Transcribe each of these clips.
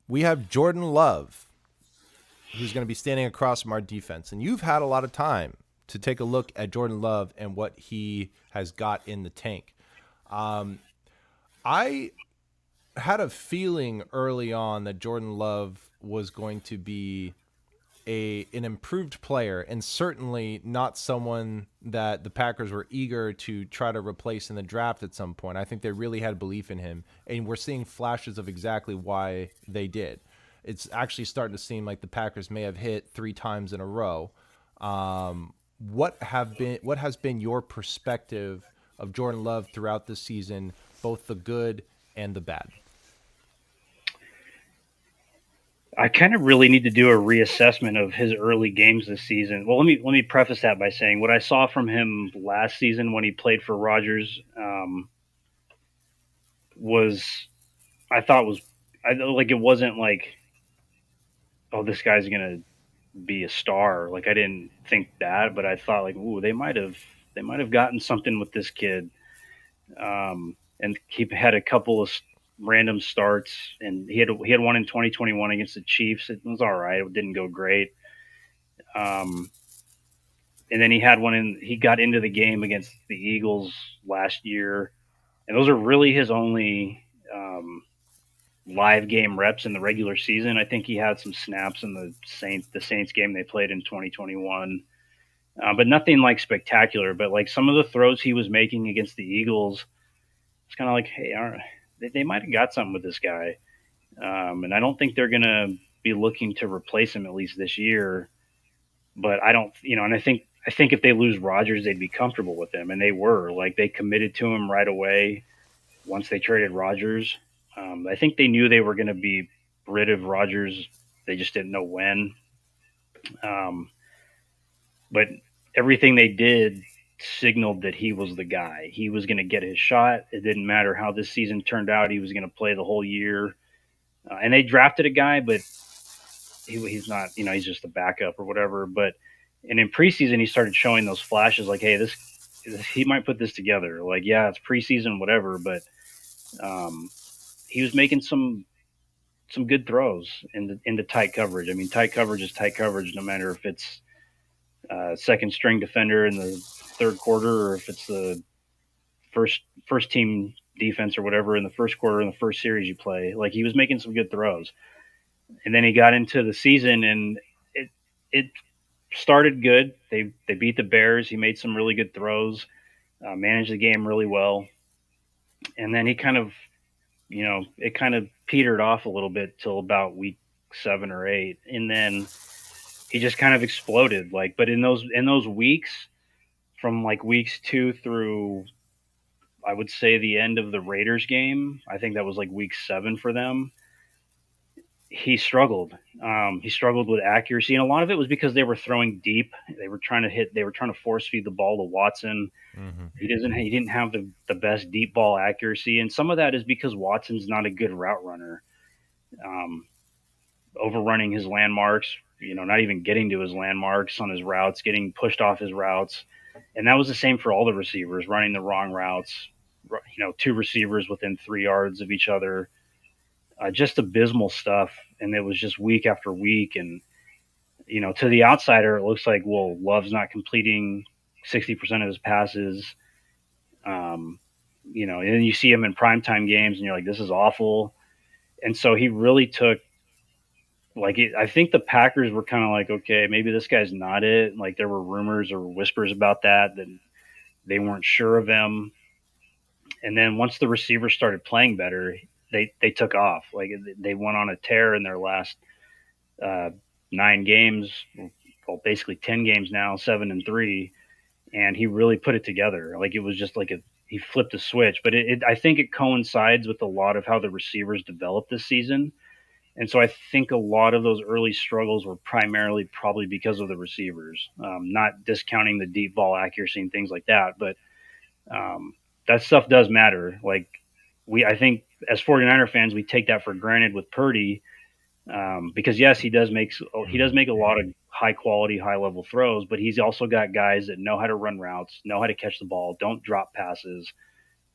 we have Jordan Love, who's going to be standing across from our defense. And you've had a lot of time to take a look at Jordan Love and what he has got in the tank. I had a feeling early on that Jordan Love was going to be an improved player, and certainly not someone that the Packers were eager to try to replace in the draft at some point. I think they really had belief in him, and we're seeing flashes of exactly why they did. It's actually starting to seem like the Packers may have hit 3 times in a row. What has been your perspective of Jordan Love throughout this season, both the good and the bad? I kind of really need to do a reassessment of his early games this season. Well, let me preface that by saying what I saw from him last season when he played for Rodgers was I thought was like it wasn't like, oh, this guy's gonna be a star. Like I didn't think that, but I thought like, ooh, they might have gotten something with this kid. And he had a couple of random starts, and he had one in 2021 against the Chiefs. It was all right. It didn't go great. Um, and then he got into the game against the Eagles last year, and those are really his only live game reps in the regular season. I think he had some snaps in the Saints game they played in 2021, but nothing like spectacular. But like some of the throws he was making against the Eagles, it's kind of like, hey, they might have got something with this guy, and I don't think they're gonna be looking to replace him at least this year. But I don't, and I think if they lose Rodgers, they'd be comfortable with him, and they were like they committed to him right away once they traded Rodgers. I think they knew they were going to be rid of Rodgers. They just didn't know when. Um, but everything they did signaled that he was the guy. He was going to get his shot. It didn't matter how this season turned out. He was going to play the whole year. And they drafted a guy, but he's not, he's just a backup or whatever. And in preseason, he started showing those flashes like, hey, he might put this together. Like, yeah, it's preseason, whatever, but um, he was making some good throws into tight coverage. I mean, tight coverage is tight coverage, no matter if it's second string defender in the third quarter or if it's the first team defense or whatever in the first quarter in the first series you play. Like he was making some good throws, and then he got into the season and it started good. They beat the Bears. He made some really good throws, managed the game really well, and then he kind of it kind of petered off a little bit till about week 7 or 8, and then he just kind of exploded. Like, but in those weeks, from like weeks 2 through I would say the end of the Raiders game, I think that was like week 7 for them. He struggled. He struggled with accuracy, and a lot of it was because they were throwing deep. They were trying to hit. They were trying to force feed the ball to Watson. Mm-hmm. He didn't have the best deep ball accuracy, and some of that is because Watson's not a good route runner. Um, Overrunning his landmarks, not even getting to his landmarks on his routes, getting pushed off his routes, and that was the same for all the receivers running the wrong routes. Two receivers within 3 yards of each other, just abysmal stuff, and it was just week after week. And to the outsider, it looks like, well, Love's not completing 60% of his passes. Um, and then you see him in primetime games, and you're like, this is awful. And so he really took, like, I think the Packers were kind of like, okay, maybe this guy's not it. Like, there were rumors or whispers about that they weren't sure of him. And then once the receivers started playing better, they took off. Like, they went on a tear in their last uh, 9 games, well, basically 10 games now, 7-3, and he really put it together. Like it was just like he flipped a switch. But I think it coincides with a lot of how the receivers developed this season, and so I think a lot of those early struggles were primarily probably because of the receivers. Not discounting the deep ball accuracy and things like that, but um, that stuff does matter. Like I think as 49er fans, we take that for granted with Purdy, because yes, he does make a lot of high quality, high level throws, but he's also got guys that know how to run routes, know how to catch the ball, don't drop passes.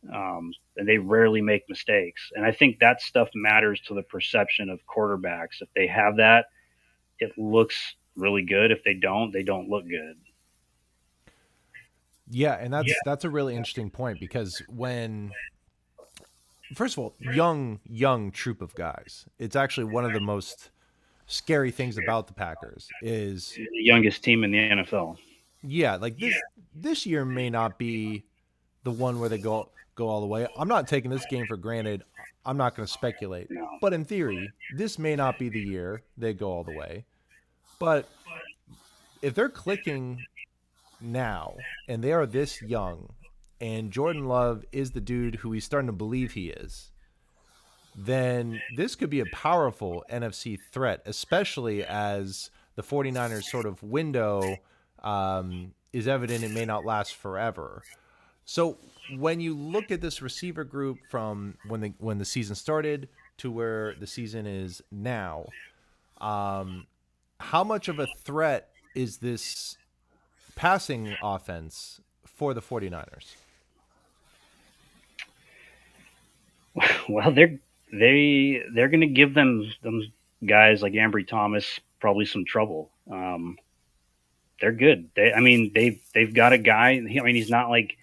and they rarely make mistakes. And I think that stuff matters to the perception of quarterbacks. If they have that, it looks really good. If they don't look good. Yeah, and that's a really interesting point because when first of all, young troop of guys. It's actually one of the most scary things about the Packers is The youngest team in the NFL. yeah, like this year may not be the one where they go all the way. I'm not taking this game for granted. I'm not going to speculate. No. But in theory, this may not be the year they go all the way. But if they're clicking now and they are this young and Jordan Love is the dude who he's starting to believe he is, then this could be a powerful NFC threat, especially as the 49ers sort of window is evident it may not last forever. So when you look at this receiver group from when the season started to where the season is now, how much of a threat is this passing offense for the 49ers? Well, they're going to give them guys like Ambry Thomas probably some trouble. They're good. I mean, they've got a guy. I mean, he's not like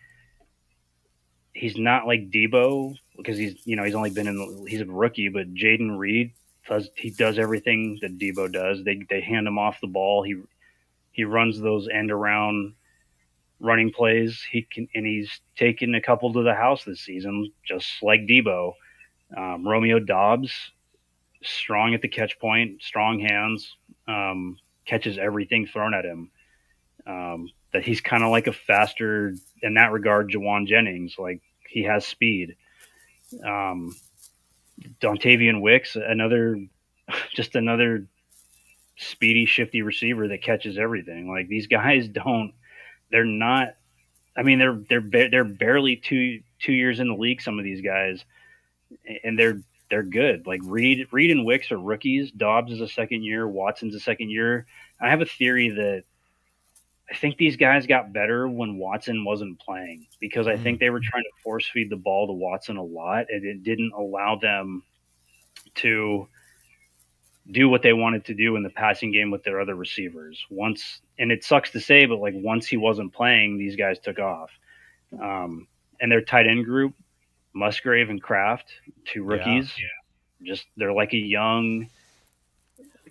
Debo because he's only been he's a rookie, but Jaden Reed does everything that Debo does. They hand him off the ball. He runs those end around running plays. He's taken a couple to the house this season, just like Debo. Romeo Dobbs, strong at the catch point, strong hands, catches everything thrown at him. That he's kind of like a faster, in that regard, Jawan Jennings. Like he has speed. Um, Dontavian Wicks, another speedy, shifty receiver that catches everything. Like these guys don't, they're not. I mean, they're barely two years in the league. Some of these guys, and they're good. Like Reed and Wicks are rookies. Dobbs is a second year. Watson's a second year. I have a theory that I think these guys got better when Watson wasn't playing because I think Mm, they were trying to force feed the ball to Watson a lot, and it didn't allow them to do what they wanted to do in the passing game with their other receivers. Once, and it sucks to say, but like once he wasn't playing, these guys took off. And their tight end group, Musgrave and Kraft, two yeah. rookies, just they're like a young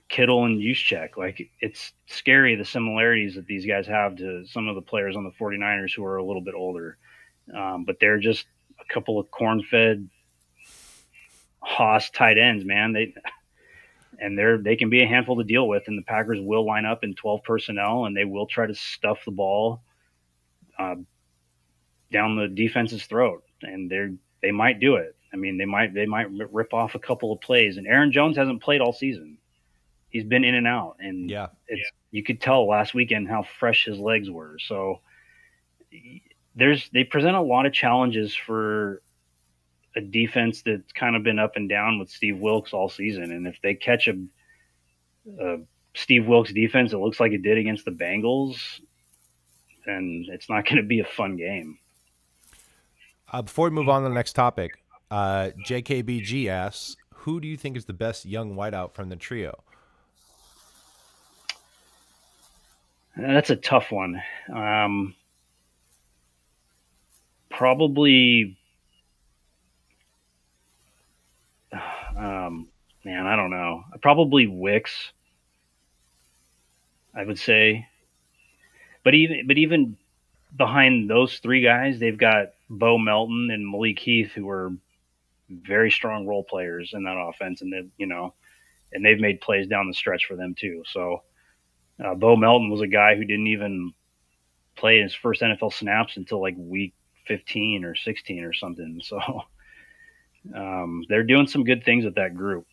Kittle and Juszczyk. Like it's scary the similarities that these guys have to some of the players on the 49ers who are a little bit older. But they're just a couple of corn-fed Haas tight ends, man. They can be a handful to deal with, and the Packers will line up in 12 personnel, and they will try to stuff the ball uh, down the defense's throat, and they might do it. I mean, they might rip off a couple of plays, and Aaron Jones hasn't played all season. He's been in and out, and Yeah. you could tell last weekend how fresh his legs were. So they present a lot of challenges for a defense that's kind of been up and down with Steve Wilks all season. And if they catch a Steve Wilks defense, it looks like it did against the Bengals, then it's not going to be a fun game. Before we move on to the next topic, JKBG asks, who do you think is the best young wideout from the trio? That's a tough one. Probably, man, I don't know. Probably Wicks, I would say. But even behind those three guys, they've got Bo Melton and Malik Heath, who are very strong role players in that offense, and they've made plays down the stretch for them too. So Bo Melton was a guy who didn't even play his first NFL snaps until like week 15 or 16 or something. So they're doing some good things with that group.